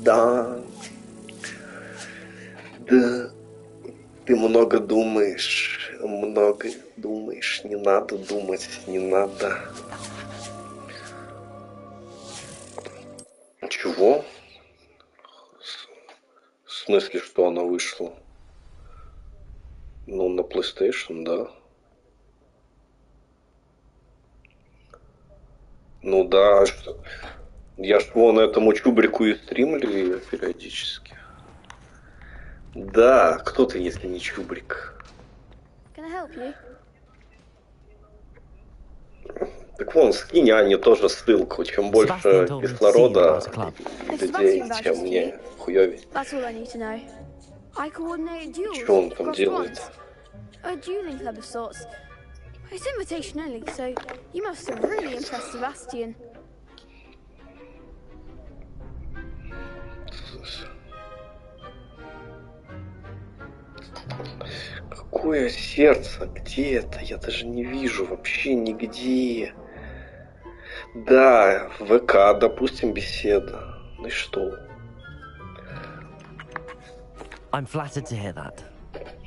Да, да. Ты много думаешь, не надо думать, не надо. Чего? В смысле, что она вышла? Ну, на PlayStation, да. Ну да, что? Я ж вон этому чубрику и стримлю ее периодически. Да, кто ты, если не чубрик? Can I help you? Так вон, скинь Ане тоже ссылку. Чем больше кислорода людей, тем мне хуёвей. That's all I need to know. I coordinate duels. Что он там делает? A dueling club of sorts. It's invitation only, so you must have really impressed Sebastian. Какое сердце? Где это? Я даже не вижу вообще нигде. Да, ВК, допустим, беседа. Ну и что? I'm flattered to hear that.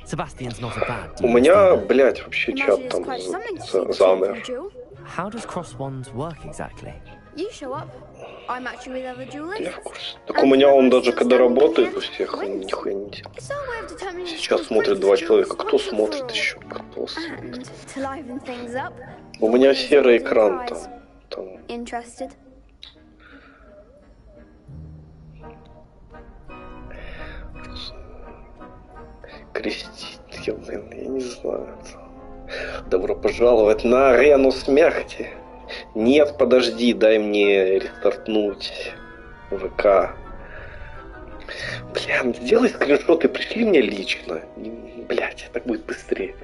Sebastian's not a bad У duelist меня, either. блядь, вообще чат там замер. How does cross wands work exactly? You show up. I match you with other Я duelists. в курсе. Так у меня он даже когда работает у всех, он нихуя не делает. It's our way of determining Сейчас who's смотрит greatest два duelist человека. Кто once and смотрит for all. еще? Кто смотрит? And to liven things up, У your меня winner's серый golden экран prize. там. Interested? Крестить, я не знаю. Добро пожаловать на арену смерти. Нет, подожди, дай мне рестартнуть ВК. Бля, сделай скриншот и пришли мне лично. Блять, так будет быстрее.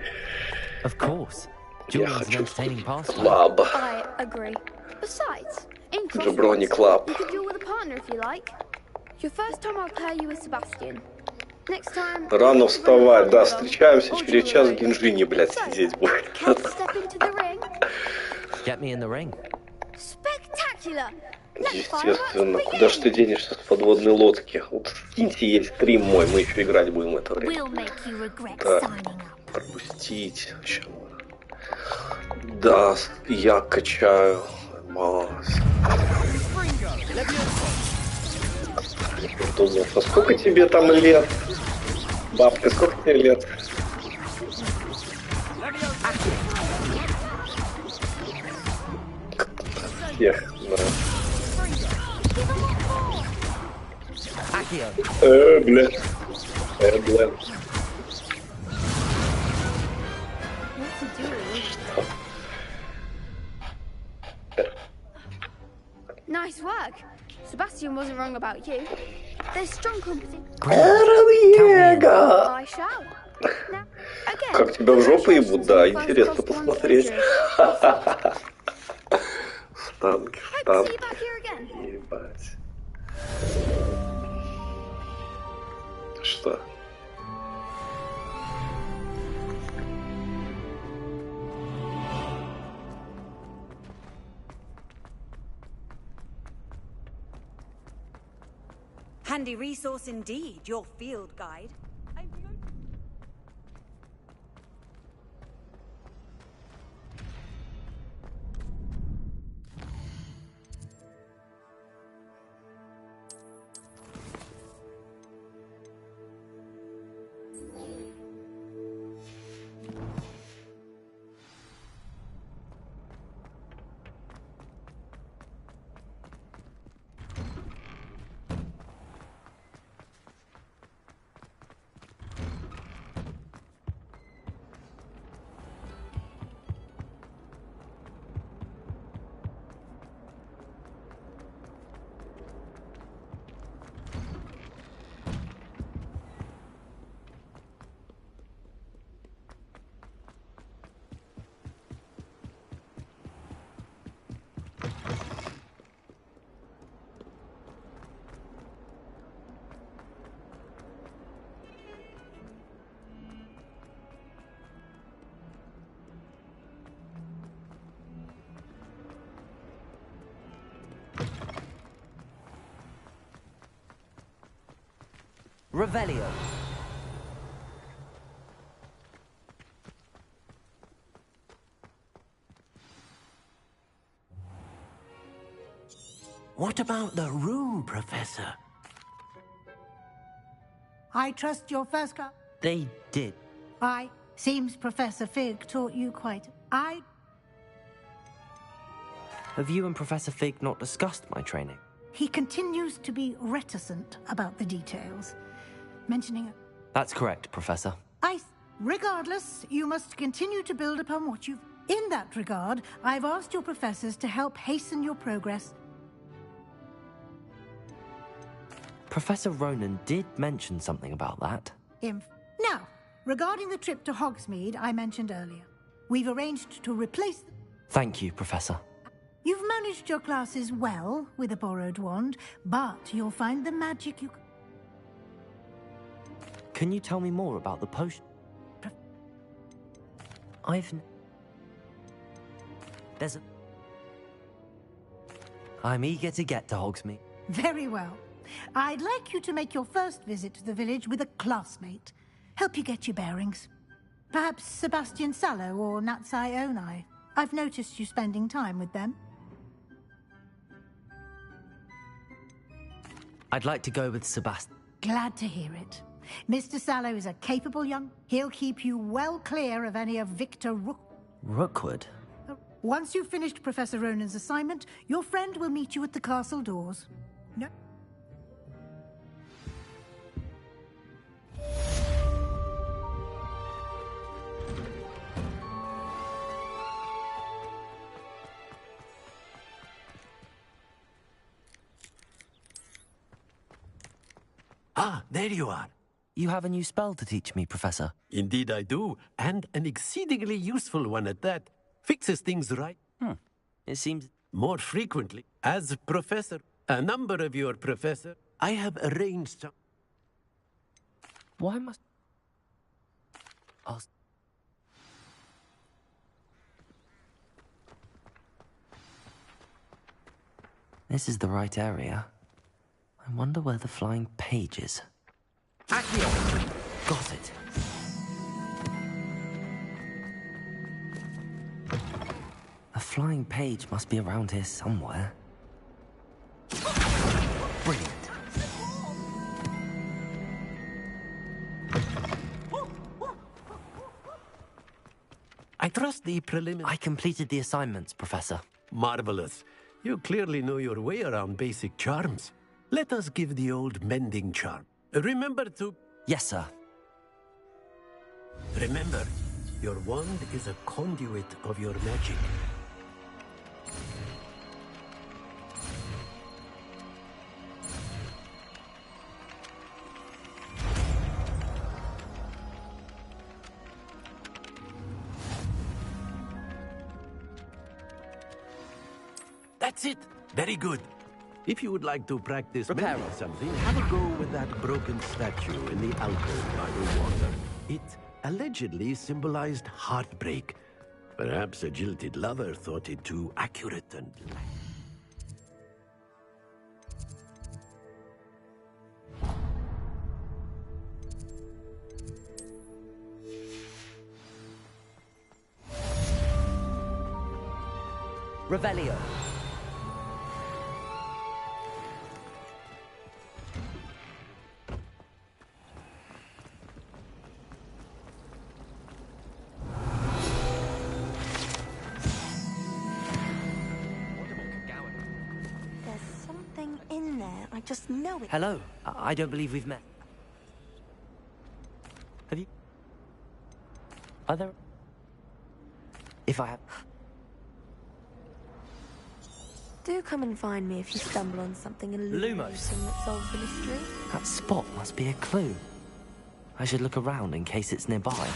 Of course. Я Dueling's an хочу entertaining pastime. клаб. I agree. Besides, in Jabroni Crossroads, Club. you could duel with a partner if you like. Your first time I'll pair you with Sebastian. Next time, Рано вставать, да, встречаемся Or через duel час в alone. Гинжине, блядь, So, сидеть будет. care to step into the ring? Get me in the ring. Spectacular! Let's fire Естественно, up куда ж ты денешься с подводной лодки? Вот скиньте ей стрим мой, мы еще играть будем в это время. We'll make you regret Да, signing up. пропустить. Да, я качаю. Мазь. Думал, а сколько тебе там лет? Бабка, сколько тебе лет? Всех, да. Accio. Бля. Бля. What's he doing? Nice work. Sebastian wasn't wrong about you. There's strong competition. Диего! I shall. Now, again, Как тебя в жопу ебут, congratulations да, on your first интересно Cross One посмотреть. victory. Штанги, Hope to see штанги. you back here again. Ебать. Что? Handy resource indeed, your field guide. Revelio. What about the room, Professor? I trust your first class. They did. Seems Professor Fig taught you quite. Have you and Professor Fig not discussed my training? He continues to be reticent about the details, mentioning. That's correct, Professor. Regardless, you must continue to build upon what you've. In that regard, I've asked your professors to help hasten your progress. Professor Ronan did mention something about that. Now, regarding the trip to Hogsmeade I mentioned earlier, we've arranged to replace. Thank you, Professor. You've managed your classes well with a borrowed wand, but you'll find the magic you. Can you tell me more about the potion? I'm eager to get to Hogsmeade. Very well. I'd like you to make your first visit to the village with a classmate. Help you get your bearings. Perhaps Sebastian Sallow or Natsai Onai. I've noticed you spending time with them. I'd like to go with Sebastian. Glad to hear it. Mr. Sallow is a capable young. He'll keep you well clear of any of Victor Rookwood? Once you've finished Professor Ronan's assignment, your friend will meet you at the castle doors. No. Ah, there you are. You have a new spell to teach me, Professor. Indeed I do, and an exceedingly useful one at that. Fixes things right. It seems... More frequently. As Professor, a number of your professor, I have arranged some... Why must... This is the right area. I wonder where the flying page is. Accio! Got it. A flying page must be around here somewhere. Brilliant. I trust the preliminary... I completed the assignments, Professor. Marvelous. You clearly know your way around basic charms. Let us give the old mending charm. Remember to... Yes, sir. Remember, your wand is a conduit of your magic. That's it. Very good. If you would like to practice mending something, have a go with that broken statue in the alcove by the water. It allegedly symbolized heartbreak. Perhaps a jilted lover thought it too accurate and... Revelio. Just know it. Hello. I don't believe we've met. Have you? Are there... If I have... Do come and find me if you stumble on something elusive that solves the mystery. That spot must be a clue. I should look around in case it's nearby.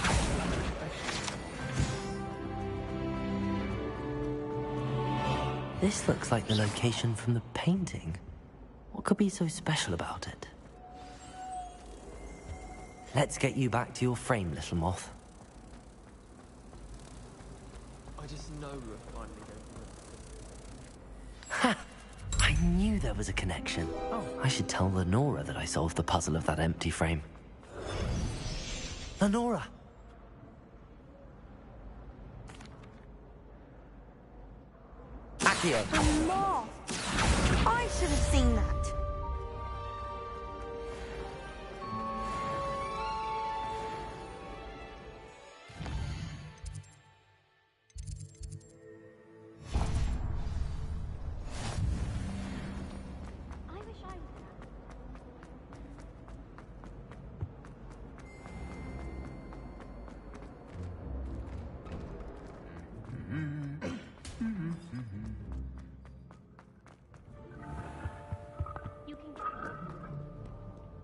This looks like the location from the painting. What could be so special about it? Let's get you back to your frame, little moth. I just know we're finally going to... Ha! I knew there was a connection. Oh, I should tell Lenora that I solved the puzzle of that empty frame. Lenora! Accio! A moth! I should have seen that.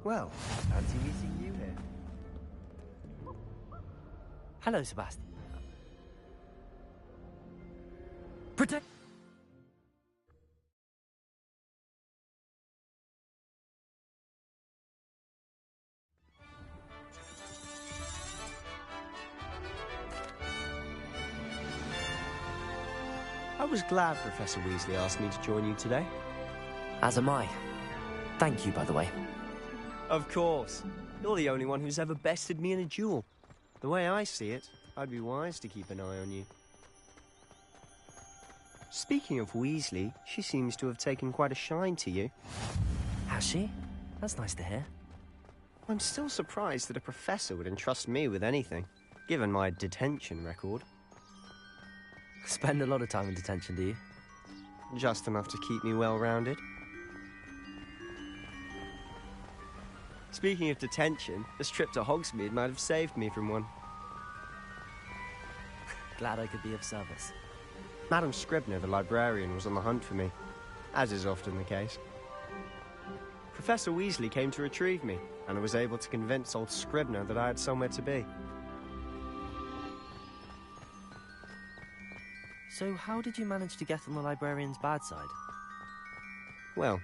Well, fancy meeting you here. Hello, Sebastian. Protect... I was glad Professor Weasley asked me to join you today. As am I. Thank you, by the way. Of course. You're the only one who's ever bested me in a duel. The way I see it, I'd be wise to keep an eye on you. Speaking of Weasley, she seems to have taken quite a shine to you. Has she? That's nice to hear. I'm still surprised that a professor would entrust me with anything, given my detention record. Spend a lot of time in detention, do you? Just enough to keep me well-rounded. Speaking of detention, this trip to Hogsmeade might have saved me from one. Glad I could be of service. Madam Scribner, the librarian, was on the hunt for me, as is often the case. Professor Weasley came to retrieve me, and I was able to convince old Scribner that I had somewhere to be. So how did you manage to get on the librarian's bad side? Well,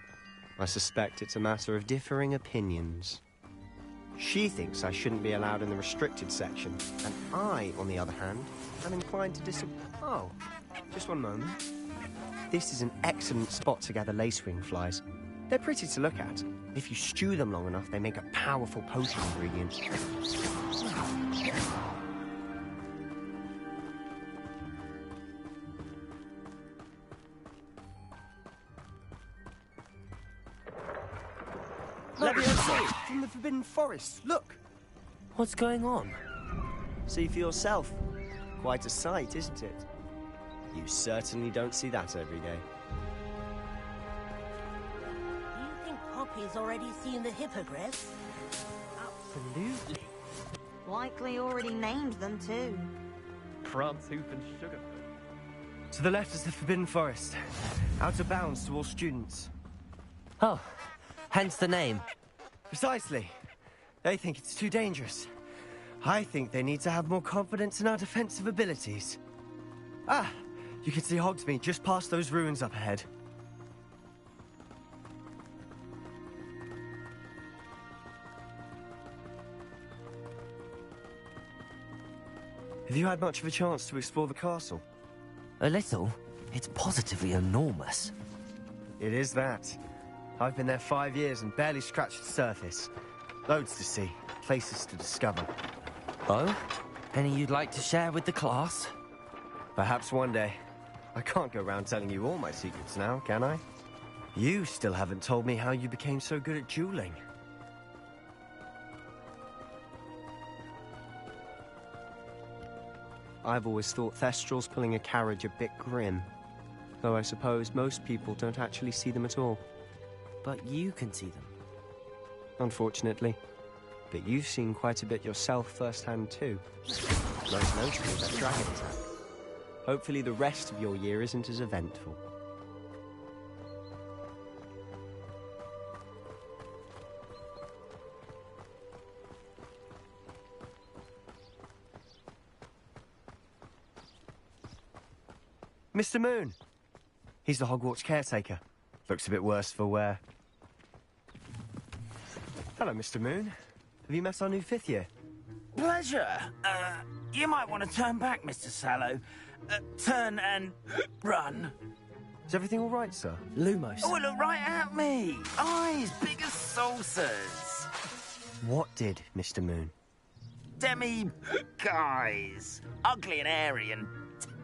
I suspect it's a matter of differing opinions. She thinks I shouldn't be allowed in the restricted section, and I, on the other hand, am inclined to Oh, just one moment. This is an excellent spot to gather lacewing flies. They're pretty to look at. If you stew them long enough, they make a powerful potion ingredient. Leviosa! From the Forbidden Forest, look! What's going on? See for yourself. Quite a sight, isn't it? You certainly don't see that every day. Do you think Poppy's already seen the hippogriffs? Absolutely. Likely already named them too. Prance, Hoop and Sugar. To the left is the Forbidden Forest. Out of bounds to all students. Oh, hence the name. Precisely. They think it's too dangerous. I think they need to have more confidence in our defensive abilities. Ah, you can see Hogsmeade just past those ruins up ahead. Have you had much of a chance to explore the castle? A little. It's positively enormous. It is that. I've been there 5 years and barely scratched the surface. Loads to see, places to discover. Oh? Any you'd like to share with the class? Perhaps one day. I can't go around telling you all my secrets now, can I? You still haven't told me how you became so good at dueling. I've always thought Thestrals pulling a carriage a bit grim. Though I suppose most people don't actually see them at all. But you can see them. Unfortunately. But you've seen quite a bit yourself firsthand too. Most notably that dragon attack. Hopefully the rest of your year isn't as eventful. Mr. Moon! He's the Hogwarts caretaker. Looks a bit worse for wear. Hello, Mr. Moon. Have you met our new 5th year? Pleasure. You might want to turn back, Mr. Sallow. Turn and run. Is everything all right, sir? Lumos. Oh, look right at me! Eyes big as saucers! What did, Mr. Moon? Demi guys! Ugly and hairy and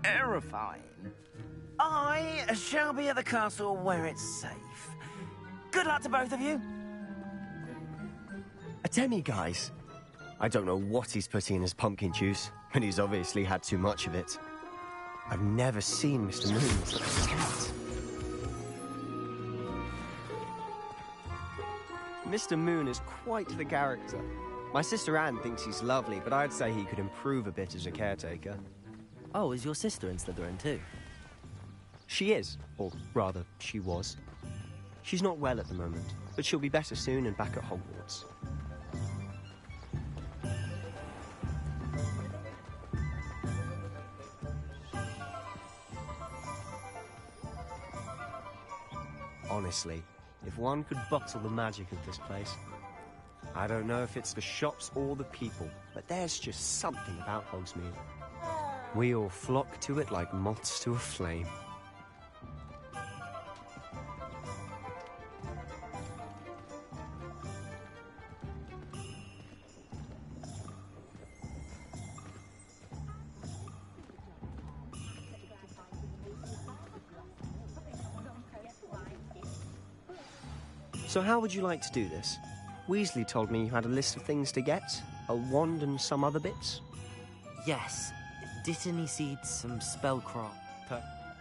terrifying. I shall be at the castle where it's safe. Good luck to both of you. A demi-guise? I don't know what he's putting in his pumpkin juice, but he's obviously had too much of it. I've never seen Mr. Moon with such a cat. Mr. Moon is quite the character. My sister Anne thinks he's lovely, but I'd say he could improve a bit as a caretaker. Oh, is your sister in Slytherin too? She is, or rather, she was. She's not well at the moment, but she'll be better soon and back at Hogwarts. Honestly, if one could bottle the magic of this place. I don't know if it's the shops or the people, but there's just something about Hogsmeade. We all flock to it like moths to a flame. So how would you like to do this? Weasley told me you had a list of things to get, a wand and some other bits. Yes. Dittany seeds, some spellcraft.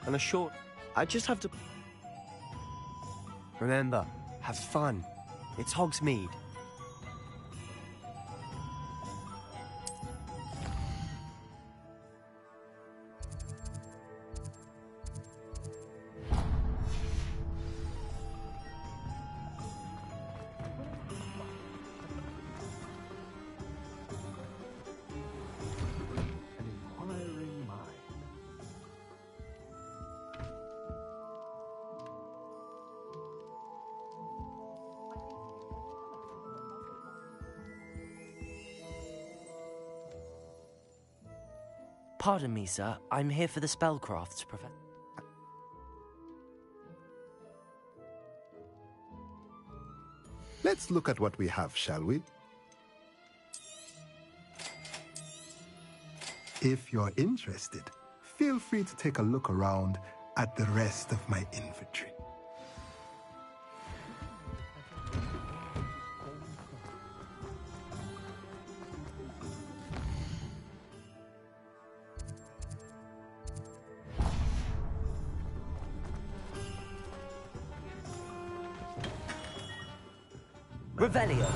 And a short... I just have to... Remember, have fun. It's Hogsmeade. Pardon me, sir. I'm here for the spellcrafts, Professor. Let's look at what we have, shall we? If you're interested, feel free to take a look around at the rest of my inventory. Revelio.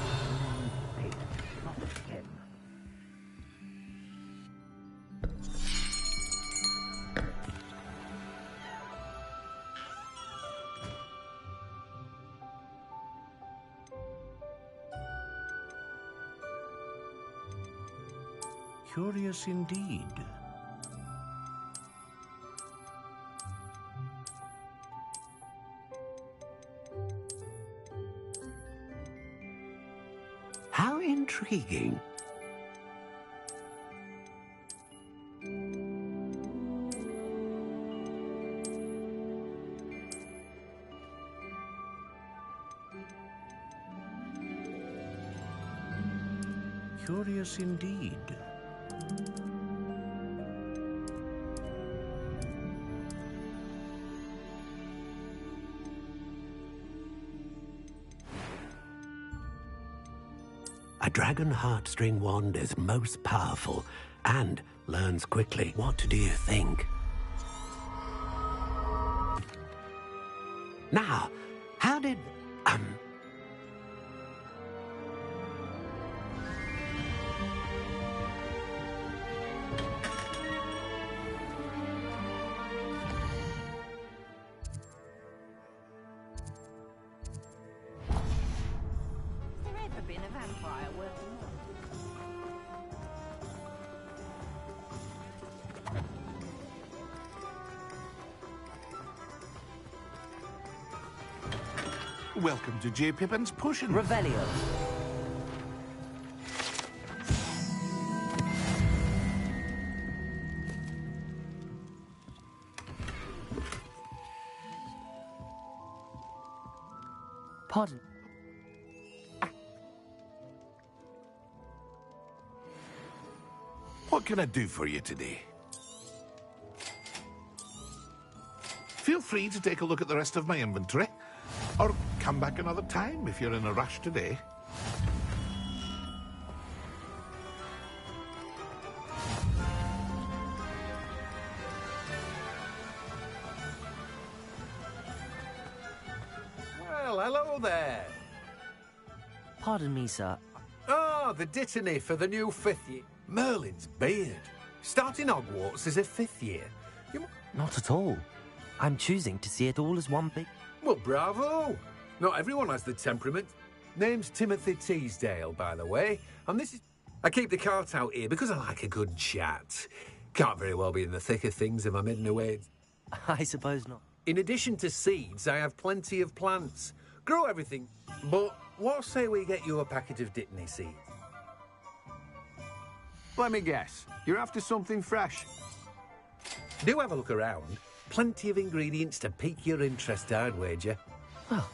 Curious indeed. How intriguing. Curious indeed. A dragon heartstring wand is most powerful and learns quickly. What do you think? Now, how did... Welcome to J. Pippin's Potion. Revelio. Pardon. What can I do for you today? Feel free to take a look at the rest of my inventory, or come back another time if you're in a rush today. Well, hello there. Pardon me, sir. Ah, the dittany for the new 5th year. Merlin's beard. Starting Hogwarts as a 5th year. Not at all. I'm choosing to see it all as one big... Well, bravo. Not everyone has the temperament. Name's Timothy Teasdale, by the way. And this is... I keep the cart out here because I like a good chat. Can't very well be in the thick of things if I'm hidden away. I suppose not. In addition to seeds, I have plenty of plants. Grow everything. But what say we get you a packet of Dittany seeds? Let me guess. You're after something fresh. Do have a look around. Plenty of ingredients to pique your interest, I'd wager. Well,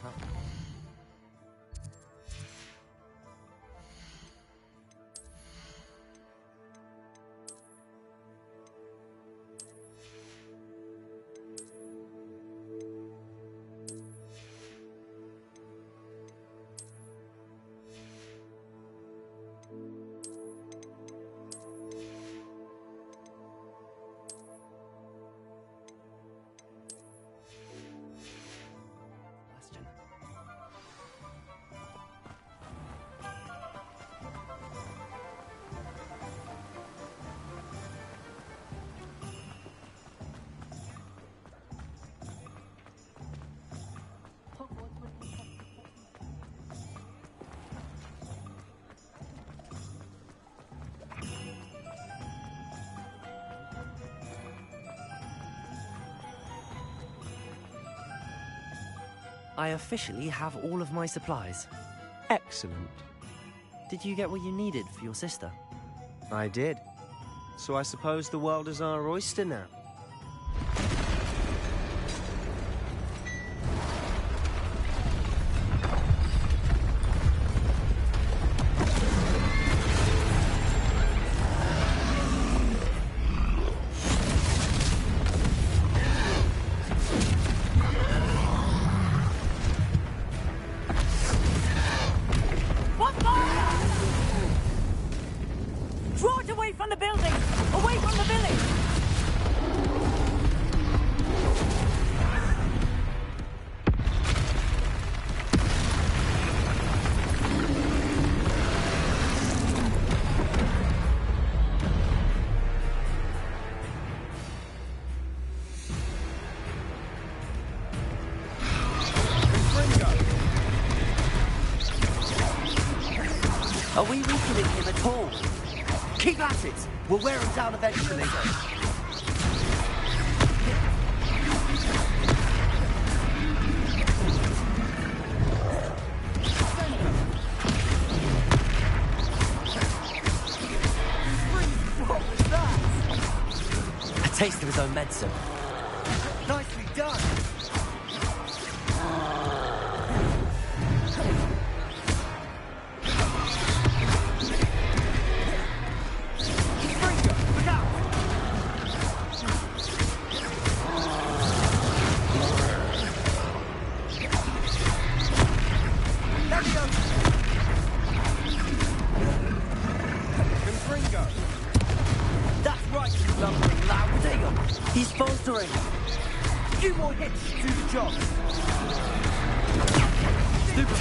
I officially have all of my supplies. Excellent. Did you get what you needed for your sister? I did. So I suppose the world is our oyster now. Draw it away from the building! Away from the village! Are we weakening him at all? Keep at it! We'll wear him down eventually. What was that? A taste of his own medicine. Nicely done! That's right, you lumbering loud. He's faltering. Few more hits to do the job. Stupid.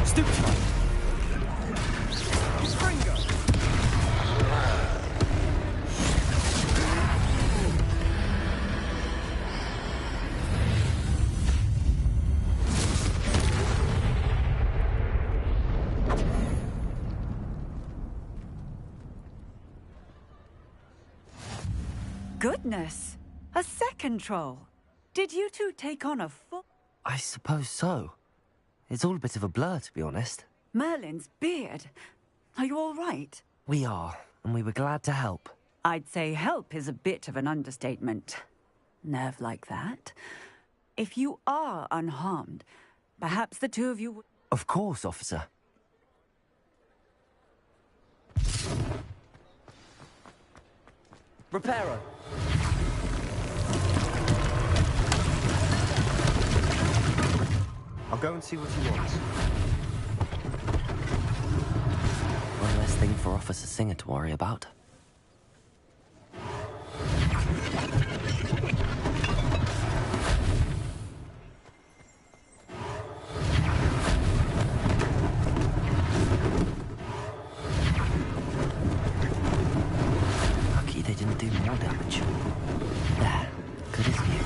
Stupid. Goodness! A second troll. Did you two take on a full... I suppose so. It's all a bit of a blur, to be honest. Merlin's beard. Are you all right? We are, and we were glad to help. I'd say help is a bit of an understatement. nerve like that. If you are unharmed, perhaps the two of you would... Of course, officer. Reparo! I'll go and see what he wants. One less thing for Officer Singer to worry about. Lucky they didn't do more damage. There, good as new.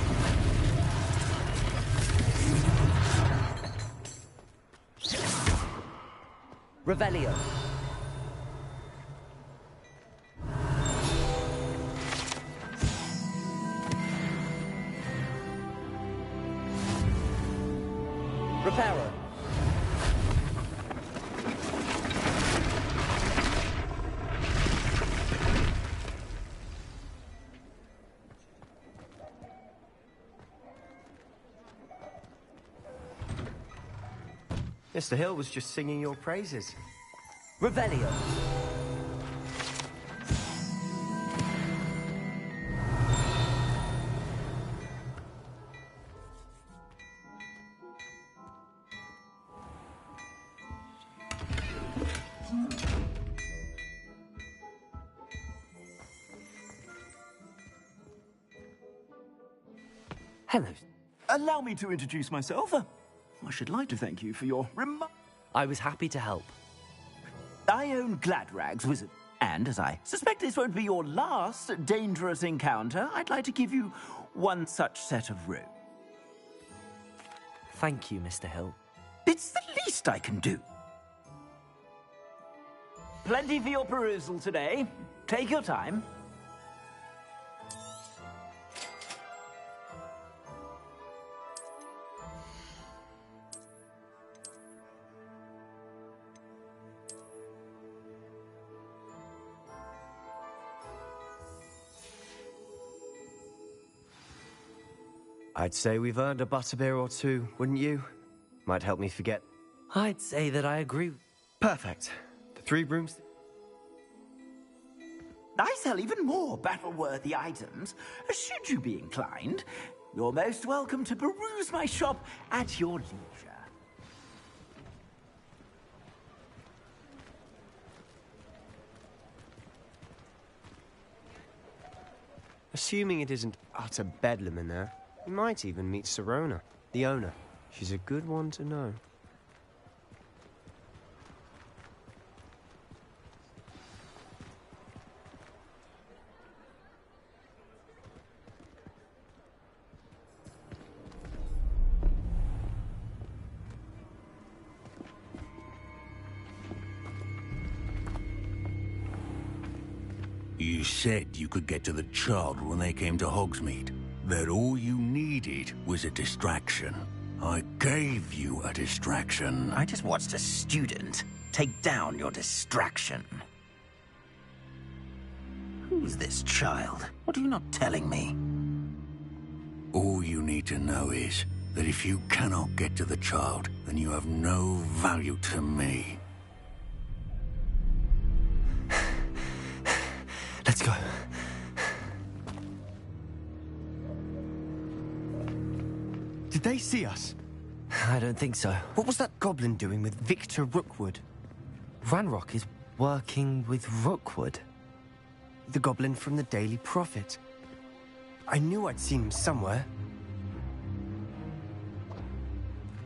Revelio. Reparo. Mr. Hill was just singing your praises. Revelio. Hello. Allow me to introduce myself. I should like to thank you for your I was happy to help. I own Gladrags Wizard, and as I suspect this won't be your last dangerous encounter, I'd like to give you one such set of robes. Thank you, Mr. Hill. It's the least I can do. Plenty for your perusal today. Take your time. I'd say we've earned a butterbeer or two, wouldn't you? Might help me forget. I'd say that I agree. Perfect. The 3 brooms... I sell even more battle-worthy items. Should you be inclined, you're most welcome to peruse my shop at your leisure. Assuming it isn't utter bedlam in there, you might even meet Sirona, the owner. She's a good one to know. You said you could get to the child when they came to Hogsmeade. That all you needed was a distraction. I gave you a distraction. I just watched a student take down your distraction. Who's this child? What are you not telling me? All you need to know is that if you cannot get to the child, then you have no value to me. Let's go. Did they see us? I don't think so. What was that goblin doing with Victor Rookwood? Ranrock is working with Rookwood. The goblin from the Daily Prophet. I knew I'd seen him somewhere.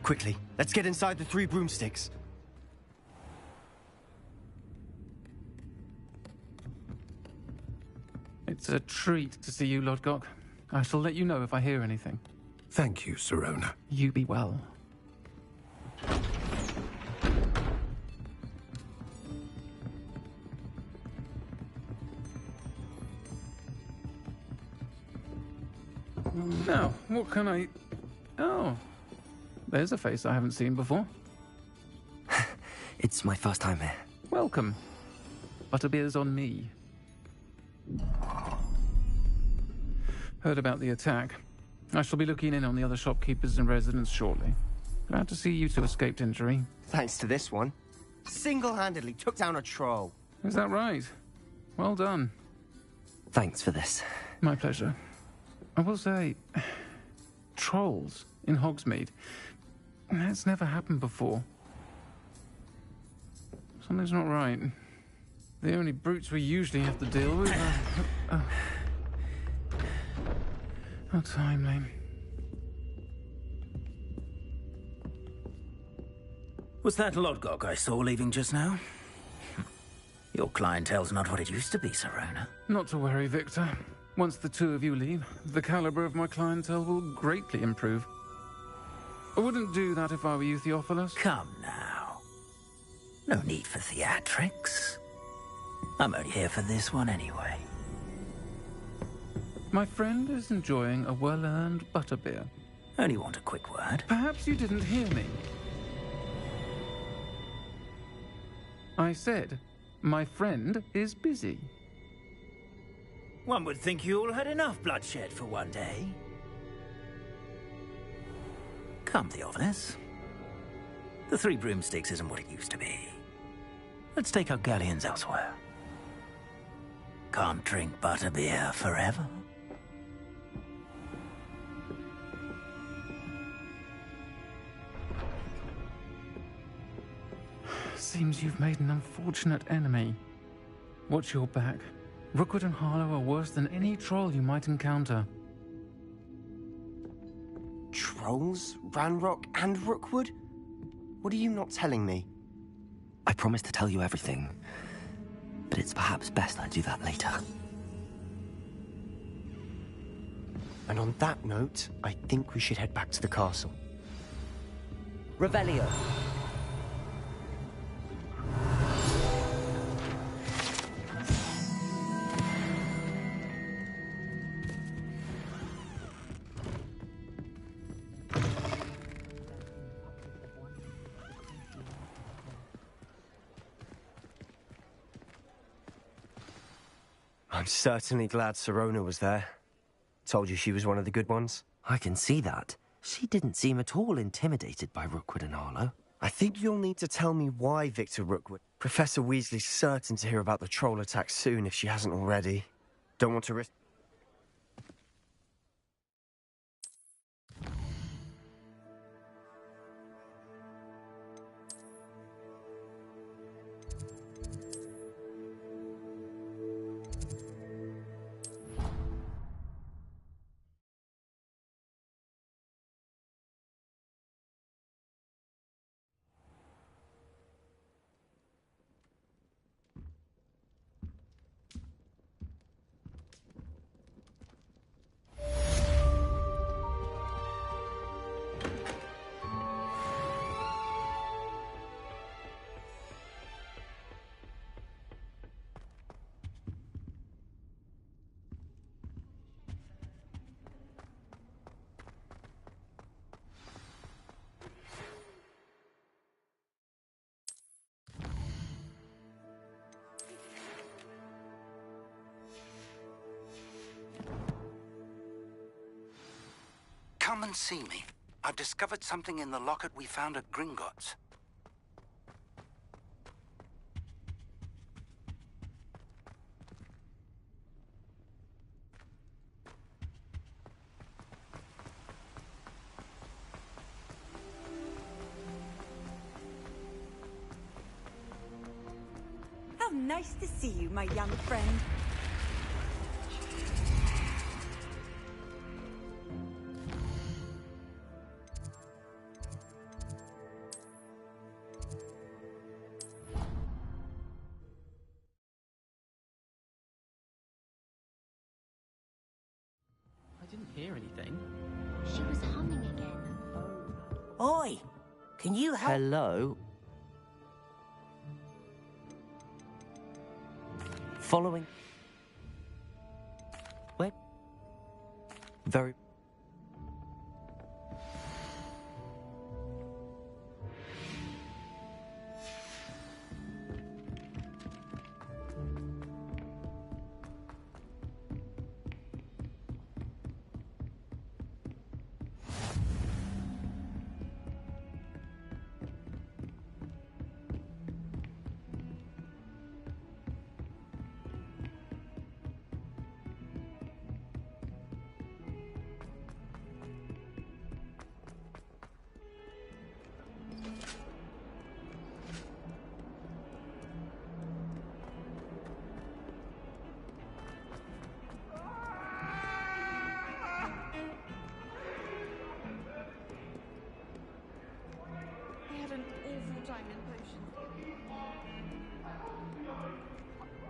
Quickly, let's get inside the 3 broomsticks. It's a treat to see you, Lodgok. I shall let you know if I hear anything. Thank you, Sirona. You be well. Now, what can I... Oh, there's a face I haven't seen before. It's my first time here. Welcome. Butterbeer's on me. Heard about the attack. I shall be looking in on the other shopkeepers and residents shortly. Glad to see you two escaped injury. Thanks to this one. Single-handedly took down a troll. Is that right? Well done. Thanks for this. My pleasure. I will say, trolls in Hogsmeade. That's never happened before. Something's not right. The only brutes we usually have to deal with are... How timely. Was that Lodgok I saw leaving just now? Your clientele's not what it used to be, Sirona. Not to worry, Victor. Once the two of you leave, the caliber of my clientele will greatly improve. I wouldn't do that if I were you, Theophilus. Come now. No need for theatrics. I'm only here for this one anyway. My friend is enjoying a well-earned butterbeer. Only want a quick word. Perhaps you didn't hear me. I said, my friend is busy. One would think you all had enough bloodshed for one day. Come, Theophilus. The Three Broomsticks isn't what it used to be. Let's take our galleons elsewhere. Can't drink butterbeer forever. Seems you've made an unfortunate enemy. Watch your back. Rookwood and Harlow are worse than any troll you might encounter. Trolls? Ranrock and Rookwood? What are you not telling me? I promised to tell you everything, but it's perhaps best I do that later. And on that note, I think we should head back to the castle. Revelio. I'm certainly glad Sirona was there. Told you she was one of the good ones. I can see that. She didn't seem at all intimidated by Rookwood and Harlow. I think you'll need to tell me why Victor Rookwood. Professor Weasley's certain to hear about the troll attack soon if she hasn't already. Don't want to risk... Come and see me. I've discovered something in the locket we found at Gringotts. How nice to see you, my young friend. Hear anything? She was humming again. Oi! Can you help? Hello? Following... Wait. Very...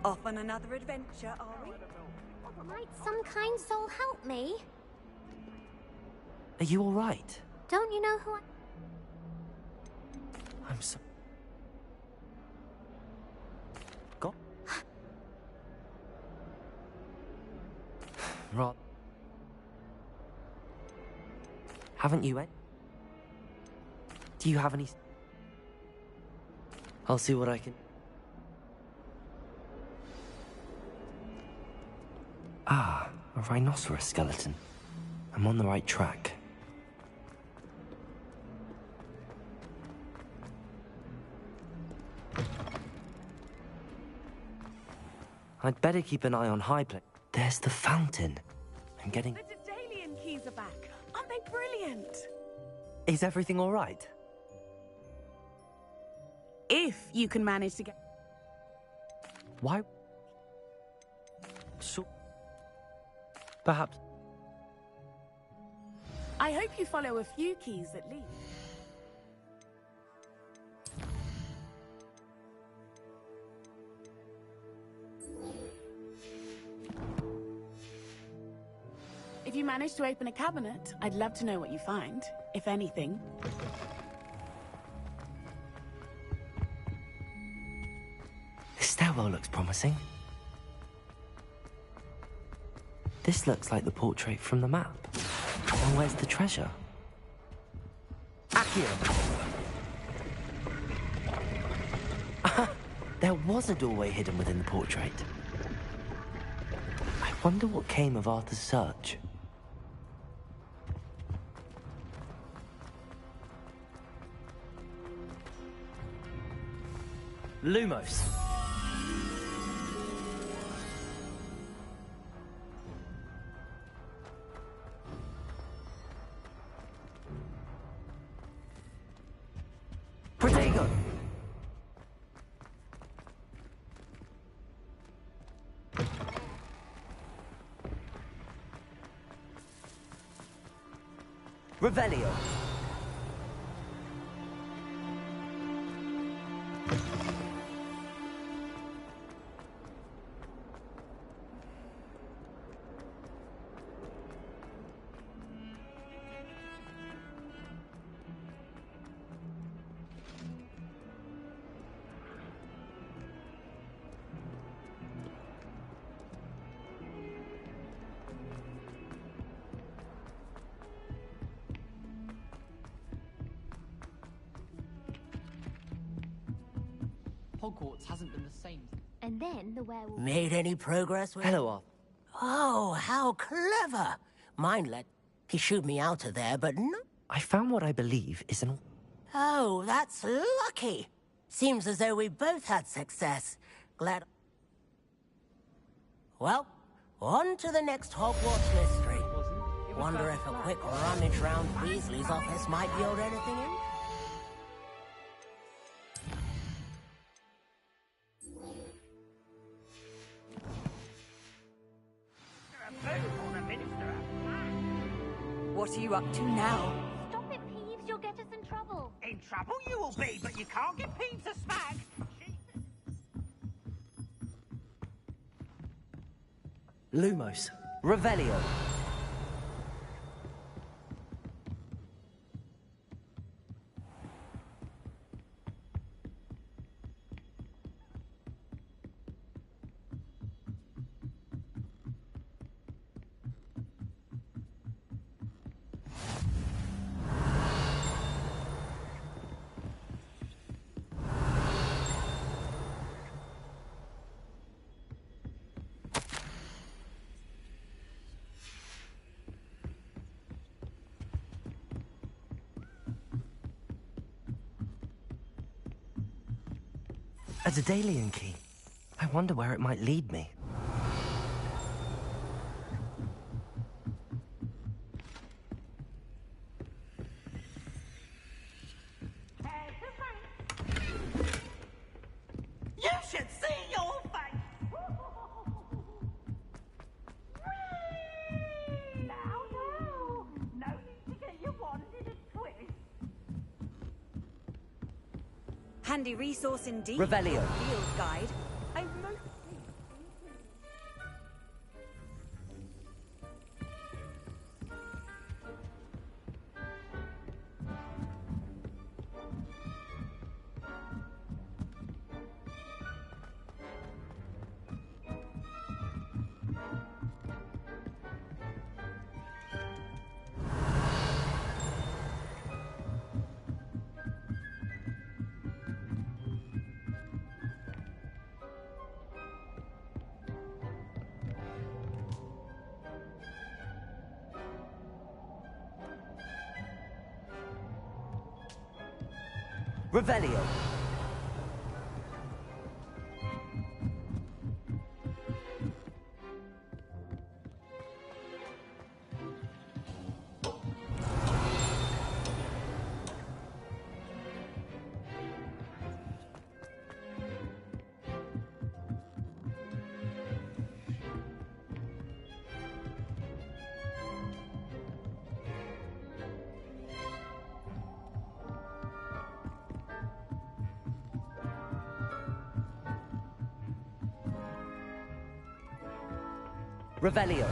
Off on another adventure, are we? Might some kind soul help me? Are you all right? Don't you know who I... I'm so... Got... Rod... Haven't you, Do you have any... I'll see what I can... Ah, a rhinoceros skeleton. I'm on the right track. I'd better keep an eye on Highplace. There's the fountain. I'm getting... The Daedalian keys are back. Aren't they brilliant? Is everything all right? If you can manage to get... Why? So... Perhaps... I hope you follow a few keys at least. If you manage to open a cabinet, I'd love to know what you find, if anything. This stairwell looks promising. This looks like the portrait from the map. And where's the treasure? Accio! There was a doorway hidden within the portrait. I wonder what came of Arthur's search. Lumos. Protego. Revelio. Hogwarts hasn't been the same. And then the werewolf... Made any progress with... Hello, Arthur. Oh, how clever. Mine let... He shooed me out of there, but no... I found what I believe is an... Oh, that's lucky. Seems as though we both had success. Glad... Well, on to the next Hogwarts mystery. Wonder if a quick rummage round Weasley's office might yield anything in? What are you up to now? Stop it, Peeves. You'll get us in trouble. In trouble you will be, but you can't get Peeves to smack. Lumos. Revelio. A Daedalian key. I wonder where it might lead me. You should see your face! Now, no need to get your wand in a twist. Handy resource indeed. Revelio. Field guide. I most... Revelio. Revelio.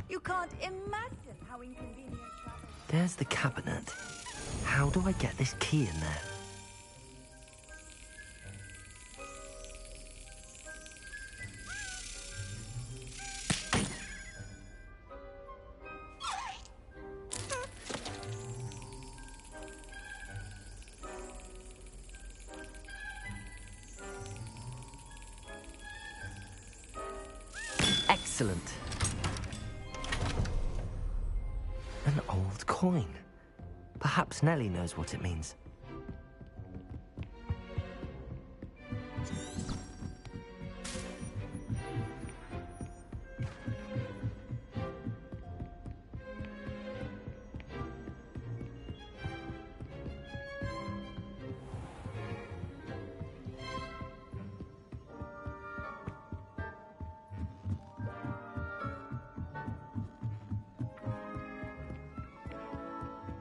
You can't imagine how inconvenient travel. There's the cabinet. How do I get this key in there? Excellent. An old coin. Perhaps Nellie knows what it means.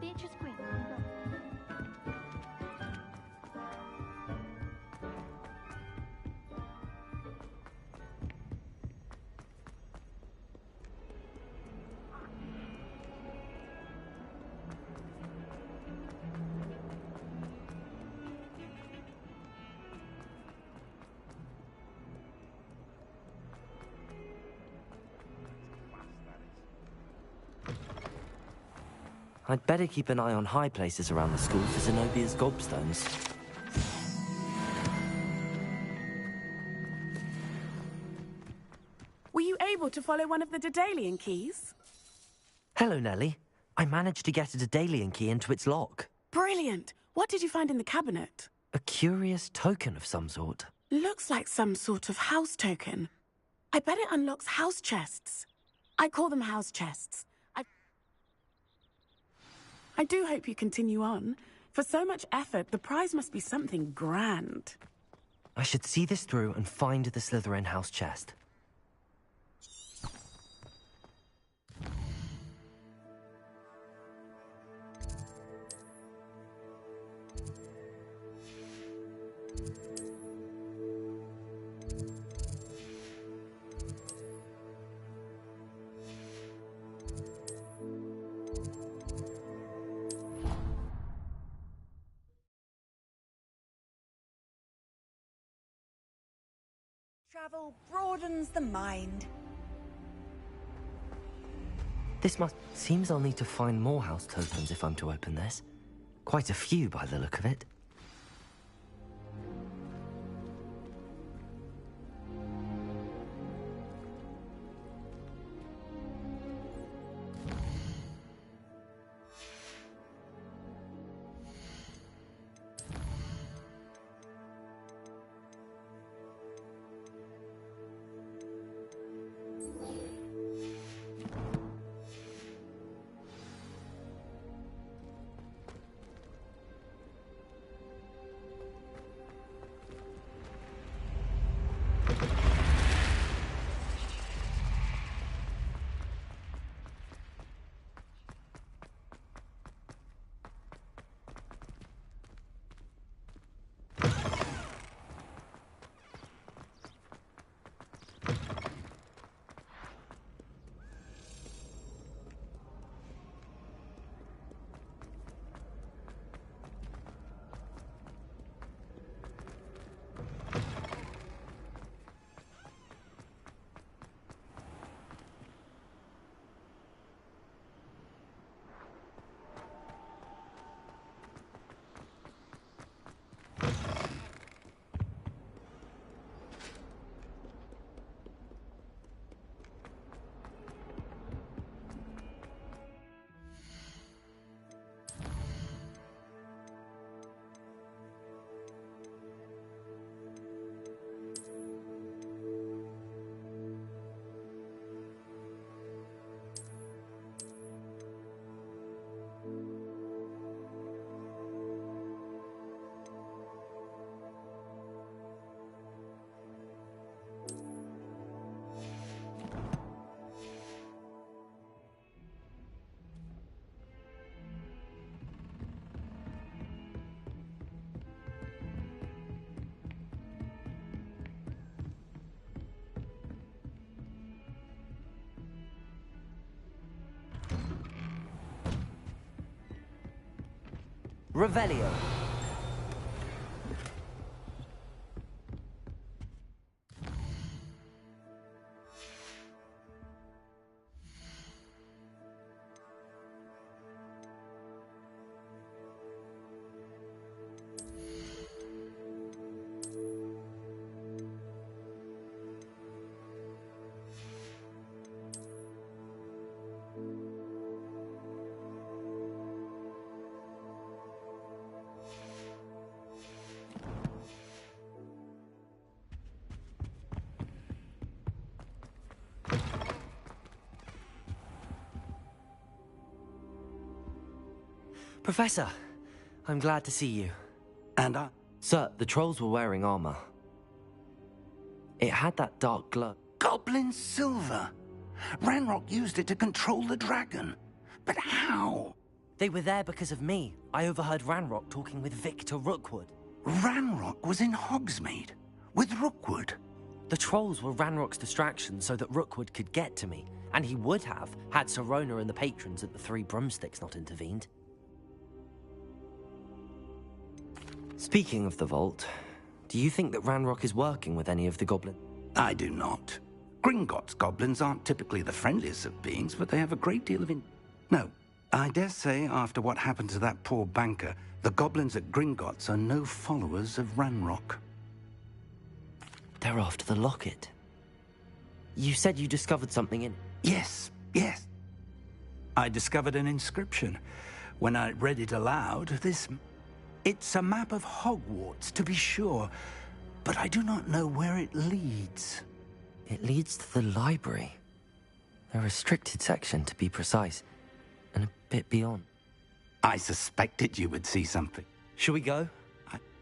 Beatrice Green. I'd better keep an eye on high places around the school for Zenobia's gobstones. Were you able to follow one of the Daedalian keys? Hello, Nellie. I managed to get a Daedalian key into its lock. Brilliant! What did you find in the cabinet? A curious token of some sort. Looks like some sort of house token. I bet it unlocks house chests. I call them house chests. I do hope you continue on. For so much effort, the prize must be something grand. I should see this through and find the Slytherin house chest. Travel broadens the mind. Seems I'll need to find more house tokens if I'm to open this. Quite a few by the look of it. Revelio. Professor, I'm glad to see you. And I... Sir, the trolls were wearing armor. It had that dark glow. Goblin silver! Ranrock used it to control the dragon. But how? They were there because of me. I overheard Ranrock talking with Victor Rookwood. Ranrock was in Hogsmeade? With Rookwood? The trolls were Ranrock's distraction so that Rookwood could get to me. And he would have, had Sirona and the patrons at the Three Broomsticks not intervened. Speaking of the Vault, do you think that Ranrock is working with any of the goblins? I do not. Gringotts goblins aren't typically the friendliest of beings, but they have a great deal of No, I dare say after what happened to that poor banker, the goblins at Gringotts are no followers of Ranrock. They're after the locket. You said you discovered something in... Yes. I discovered an inscription. When I read it aloud, It's a map of Hogwarts, to be sure, but I do not know where it leads. It leads to the library. A restricted section, to be precise, and a bit beyond. I suspected you would see something. Shall we go?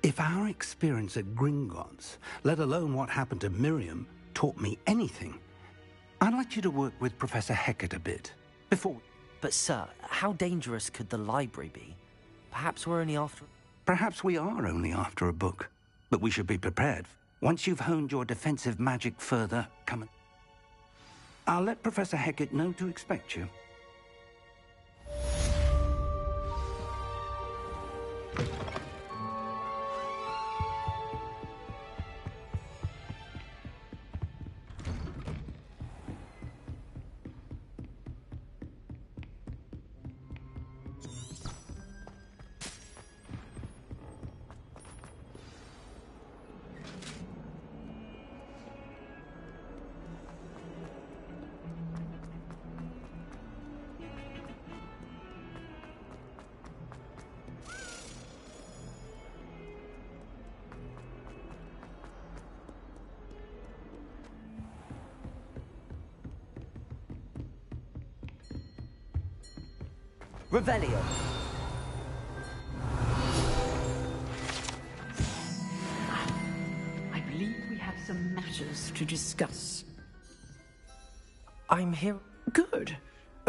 If our experience at Gringotts, let alone what happened to Miriam, taught me anything, I'd like you to work with Professor Hecat a bit, before... But sir, how dangerous could the library be? Perhaps we're only after... Perhaps we are only after a book, but we should be prepared. Once you've honed your defensive magic further, come and... I'll let Professor Hecat know to expect you. Revelio. I believe we have some matters to discuss. I'm here. Good.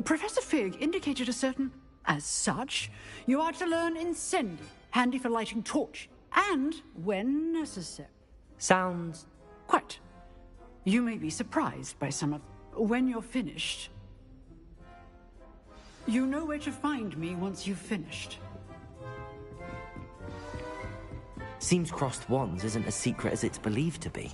Professor Fig indicated a certain... As such, you are to learn Incendi, handy for lighting torch, and when necessary. Sounds... Quite. You may be surprised by some of... When you're finished... You know where to find me once you've finished. Seems crossed wands isn't as secret as it's believed to be.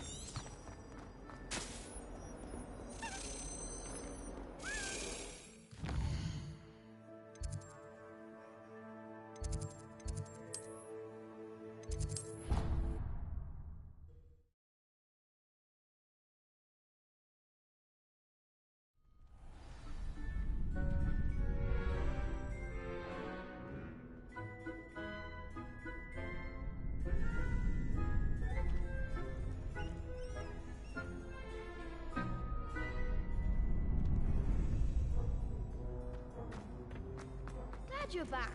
You're back.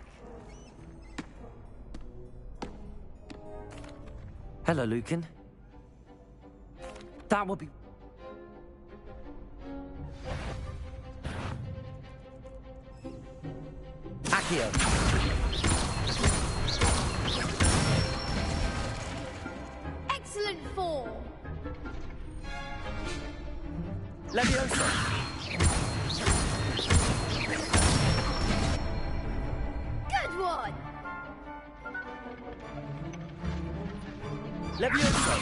Hello, Lucan. That will be... Accio. Excellent form. Leviosa. Good one. Levioso!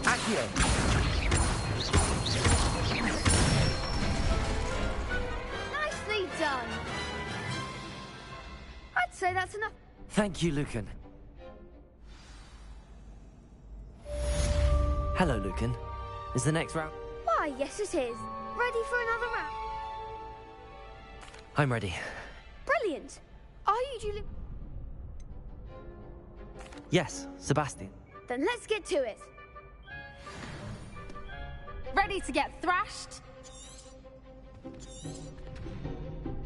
Accio! Nicely done. I'd say that's enough. Thank you, Lucan. Hello, Lucan. Is the next round? Why, yes it is. Ready for another round? I'm ready. Brilliant. Are you, Julie? Yes, Sebastian. Then let's get to it. Ready to get thrashed?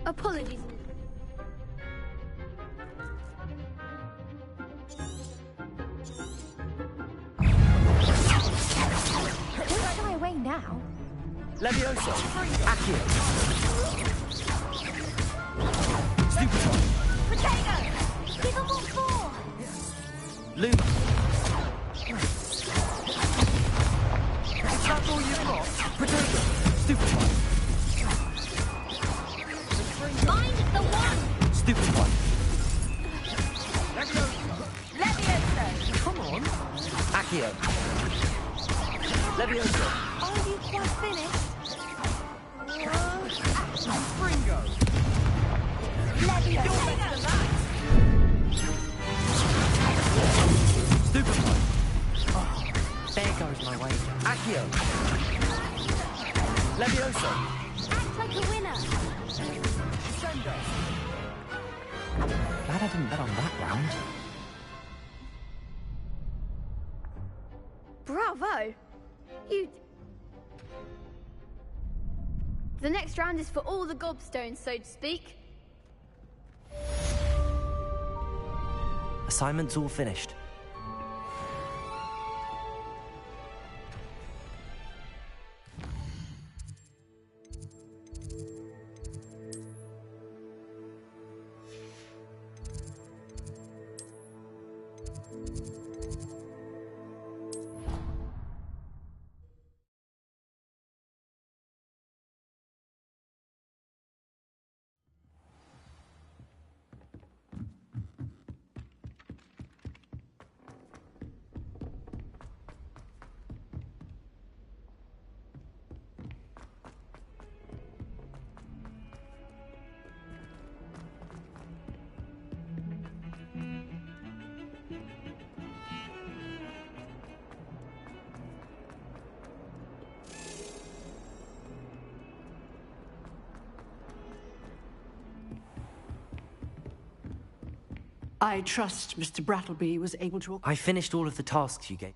Apologies. Don't shy away now. Levioso! Accio! Stupid! Potato! Give them all four! Luma! Is that all you've got? Potato! Stupid one! Mind the one! Stupid one! Levioso! Come on! Accio! Levioso! Are you quite finished? Fringo! Levioso! Stupid one! Oh, there goes my wager. Accio! Levioso! Act like a winner! Glad I didn't bet on that round. Bravo! You... The next round is for all the gobstones, so to speak. Assignment's all finished. I trust Mr. Brattleby was able to... I finished all of the tasks you gave.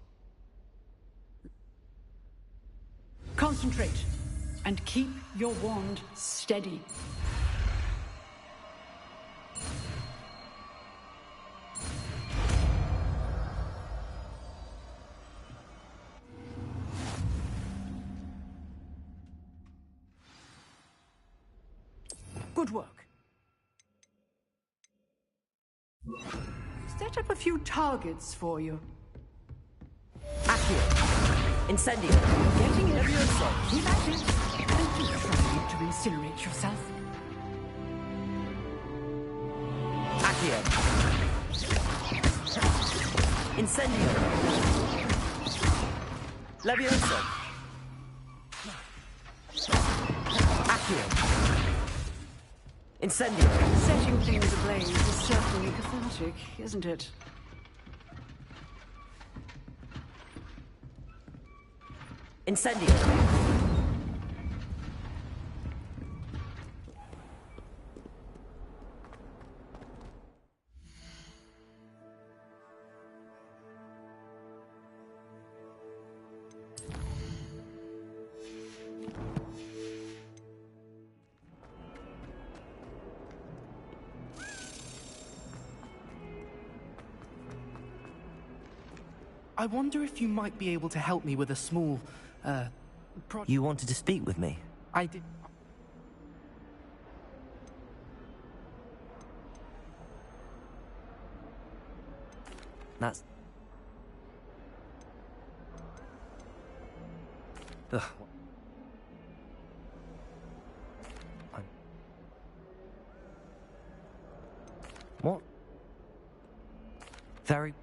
Concentrate and keep your wand steady. Good work. Set up a few targets for you. Accio! Incendio! You're getting it. Keep at it. And keep trying to incinerate yourself. Accio! Incendio! Levioso! Accio! Incendio! Setting things ablaze is certainly cathartic, isn't it? Incendio! I wonder if you might be able to help me with a small, You wanted to speak with me? I did... That's... Ugh. What? Very...